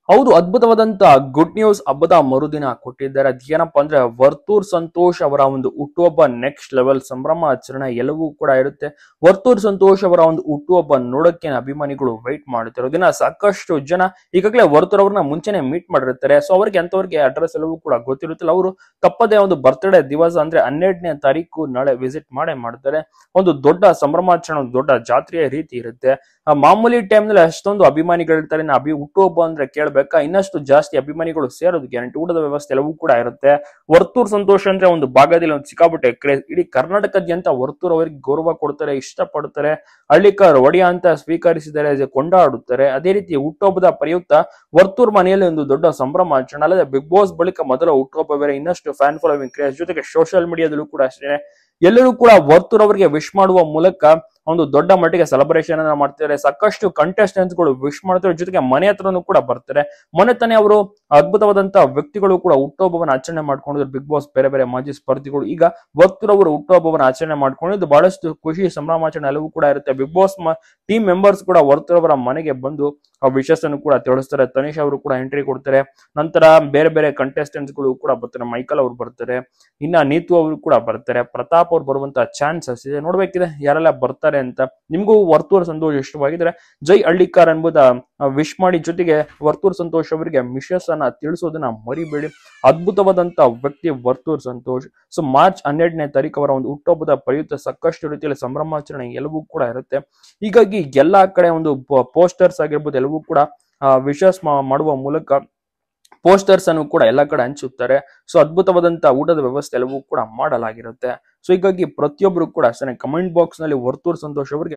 ಹೌದು, ಅದ್ಭುತವಾದಂತ good news ಹಬ್ಬದ ಮರುದಿನ ಕೊಟ್ಟಿದ್ದಾರೆ. ಅದೇನಪ್ಪಾ ಅಂದ್ರೆ ವರ್ತೂರ್ ಸಂತೋಷ್ ಅವರ ಒಂದು ಹುಟ್ಟುಹಬ್ಬ ನೆಕ್ಸ್ಟ್ ಲೆವೆಲ್ ಸಂಭ್ರಮಾಚರಣೆ ಎಲ್ಲವೂ ಕೂಡ ಇರುತ್ತೆ. ವರ್ತೂರ್ ಸಂತೋಷ್ ಅವರ ಒಂದು ಹುಟ್ಟುಹಬ್ಬ ನೋಡಕ್ಕೆ ಅಭಿಮಾನಿಗಳು ವೈಟ್ ಮಾಡುತ್ತಿರೋ ದಿನ ಸಾಕಷ್ಟು ಜನ ಈಗಾಗಲೇ ವರ್ತೂರ್ ಅವ್ರನ್ನ ಮುಂಚೆನೆ ಮೀಟ್ ಮಾಡಿರ್ತಾರೆ. ಸೊ ಅವ್ರಿಗೆ ಅಂತವ್ರಿಗೆ ಅಡ್ರೆಸ್ ಎಲ್ಲವೂ ಕೂಡ ಗೊತ್ತಿರುತ್ತಿಲ್ಲ. ಅವರು ತಪ್ಪದೇ ಒಂದು ಬರ್ತ್ಡೇ ದಿವಸ ಅಂದ್ರೆ 12ನೇ ತಾರೀಕು ನಾಳೆ ವಿಸಿಟ್ ಮಾಡೇ ಮಾಡ್ತಾರೆ. ಒಂದು ದೊಡ್ಡ ಸಂಭ್ರಮಾಚರಣೆ, ಒಂದು ದೊಡ್ಡ ಜಾತ್ರೆಯ ರೀತಿ ಇರುತ್ತೆ. ಮಾಮೂಲಿ ಟೈಮ್ ನಲ್ಲಿ ಅಷ್ಟೊಂದು ಅಭಿಮಾನಿಗಳು ಇರ್ತಾರೆ. ಹುಟ್ಟುಹಬ್ಬ ಅಂದ್ರೆ ಕೇಳ್ಬೇಕಾ, ಇನ್ನಷ್ಟು ಜಾಸ್ತಿ ಅಭಿಮಾನಿಗಳು ಸೇರೋದು ಗ್ಯಾರಂಟಿ. ಊಟದ ವ್ಯವಸ್ಥೆ ಎಲ್ಲವೂ ಕೂಡ ಇರುತ್ತೆ. ವರ್ತೂರ್ ಸಂತೋಷ್ ಅಂದ್ರೆ ಒಂದು ಭಾಗದಲ್ಲಿ ಒಂದು ಸಿಕ್ಕಾಪಟ್ಟೆ ಕ್ರೇಜ್. ಇಡೀ ಕರ್ನಾಟಕದಾದ್ಯಂತ ವರ್ತೂರ್ ಅವರಿಗೆ ಗೌರವ ಕೊಡ್ತಾರೆ, ಇಷ್ಟಪಡ್ತಾರೆ. ಹಳ್ಳಿಕಾರ್ ಒಡೆಯ ಅಂತ ಸ್ವೀಕರಿಸಿದರೆ ಕೊಂಡಾಡುತ್ತಾರೆ. ಅದೇ ರೀತಿ ಹುಟ್ಟುಹಬ್ಬದ ಪ್ರಯುಕ್ತ ವರ್ತೂರ್ ಮನೆಯಲ್ಲಿ ಒಂದು ದೊಡ್ಡ ಸಂಭ್ರಮಾಚರಣೆ. ಅಲ್ಲದೆ ಬಿಗ್ ಬಾಸ್ ಬಳಿಕ ಮೊದಲ ಹುಟ್ಟುಹಬ್ಬ ಬೇರೆ, ಇನ್ನಷ್ಟು ಫ್ಯಾನ್ ಫಾಲೋವಿಂಗ್ ಕ್ರೇಜ್, ಜೊತೆಗೆ ಸೋಷಿಯಲ್ ಮೀಡಿಯಾದಲ್ಲೂ ಕೂಡ ಅಷ್ಟೇ ಎಲ್ಲರೂ ಕೂಡ ವರ್ತೂರ್ ಅವರಿಗೆ ವಿಶ್ ಮಾಡುವ ಮೂಲಕ ಒಂದು ದೊಡ್ಡ ಮಟ್ಟಿಗೆ ಸೆಲೆಬ್ರೇಷನ್ ಅನ್ನ ಮಾಡ್ತಾರೆ. ಸಾಕಷ್ಟು ಕಂಟೆಸ್ಟೆಂಟ್ಸ್ ಗಳು ವಿಶ್ ಮಾಡ್ತಾರೆ, ಜೊತೆಗೆ ಮನೆ ಹತ್ರನೂ ಕೂಡ ಬರ್ತಾರೆ. ಮೊನ್ನೆ ತಾನೇ ಅವರು ಅದ್ಭುತವಾದಂತಹ ವ್ಯಕ್ತಿಗಳು ಕೂಡ ಹುಟ್ಟುಹಬ್ಬವನ್ನು ಆಚರಣೆ ಮಾಡ್ಕೊಂಡಿದ್ರು. ಬಿಗ್ ಬಾಸ್ ಬೇರೆ ಬೇರೆ ಮಾಜಿ ಸ್ಪರ್ಧಿಗಳು ಈಗ ವರ್ತೂರ್ ಅವರು ಹುಟ್ಟುಹಬ್ಬವನ್ನು ಆಚರಣೆ ಮಾಡ್ಕೊಂಡಿದ್ದು ಬಹಳಷ್ಟು ಖುಷಿ ಸಂಭ್ರಮಾಚರಣೆ ಎಲ್ಲವೂ ಕೂಡ ಇರುತ್ತೆ. ಬಿಗ್ ಬಾಸ್ ಟೀಮ್ ಮೆಂಬರ್ಸ್ ಕೂಡ ವರ್ತೂರ್ ಅವರ ಮನೆಗೆ ಬಂದು ವಿಶಸ್ ಅನ್ನು ಕೂಡ ತಿಳಿಸ್ತಾರೆ. ತನಿಷ್ ಅವರು ಕೂಡ ಎಂಟ್ರಿ ಕೊಡ್ತಾರೆ. ನಂತರ ಬೇರೆ ಬೇರೆ ಕಂಟೆಸ್ಟೆಂಟ್ಸ್ ಗಳು ಕೂಡ ಬರ್ತಾರೆ. ಮೈಕಲ್ ಅವರು ಬರ್ತಾರೆ, ಇನ್ನ ನೀತು ಅವರು ಕೂಡ ಬರ್ತಾರೆ, ಪ್ರತಾಪ್ ಅವ್ರು ಬರುವಂತಹ ಚಾನ್ಸಸ್ ಇದೆ. ನೋಡ್ಬೇಕಿದೆ ಯಾರೆಲ್ಲ ಬರ್ತಾರೆ ಅಂತ. ನಿಮ್ಗೂ ವರ್ತೂರ್ ಸಂತೋಷ್ ಇಷ್ಟವಾಗಿದ್ರೆ ಜೈ ಹಳ್ಳಿಕಾರ್ ಅನ್ಬೋದ ವಿಶ್ ಮಾಡಿ, ಜೊತೆಗೆ ವರ್ತೂರ್ ಸಂತೋಷ್ ಅವರಿಗೆ ಮಿಶಸ್ ಅನ್ನ ತಿಳಿಸೋದನ್ನ ಮರಿಬೇಡಿ. ಅದ್ಭುತವಾದಂತ ವ್ಯಕ್ತಿ ವರ್ತೂರ್ ಸಂತೋಷ್. ಸೊ ಮಾರ್ಚ್ 12ನೇ ತಾರೀಕು ಅವರ ಒಂದು ಹುಟ್ಟುಹಬ್ಬದ ಪ್ರಯುಕ್ತ ಸಾಕಷ್ಟು ರೀತಿಯಲ್ಲಿ ಸಂಭ್ರಮಾಚರಣೆ ಎಲ್ಲವೂ ಕೂಡ ಇರುತ್ತೆ. ಹೀಗಾಗಿ ಎಲ್ಲಾ ಕಡೆ ಒಂದು ಪೋಸ್ಟರ್ಸ್ ಆಗಿರ್ಬೋದು ಎಲ್ಲವೂ ಕೂಡ ವಿಶಸ್ ಮಾಡುವ ಮೂಲಕ ಪೋಸ್ಟರ್ಸ್ ಅನ್ನು ಕೂಡ ಎಲ್ಲಾ ಕಡೆ ಹಂಚುತ್ತಾರೆ. ಸೊ ಅದ್ಭುತವಾದಂತ ಊಟದ ವ್ಯವಸ್ಥೆ ಎಲ್ಲವೂ ಕೂಡ ಮಾಡಲಾಗಿರುತ್ತೆ. ಸೊ ಹೀಗಾಗಿ ಪ್ರತಿಯೊಬ್ಬರು ಕೂಡ ಅಷ್ಟೇ ಕಮೆಂಟ್ ಬಾಕ್ಸ್ ನಲ್ಲಿ ವರ್ತೂರ್ ಸಂತೋಷ್ ಅವರಿಗೆ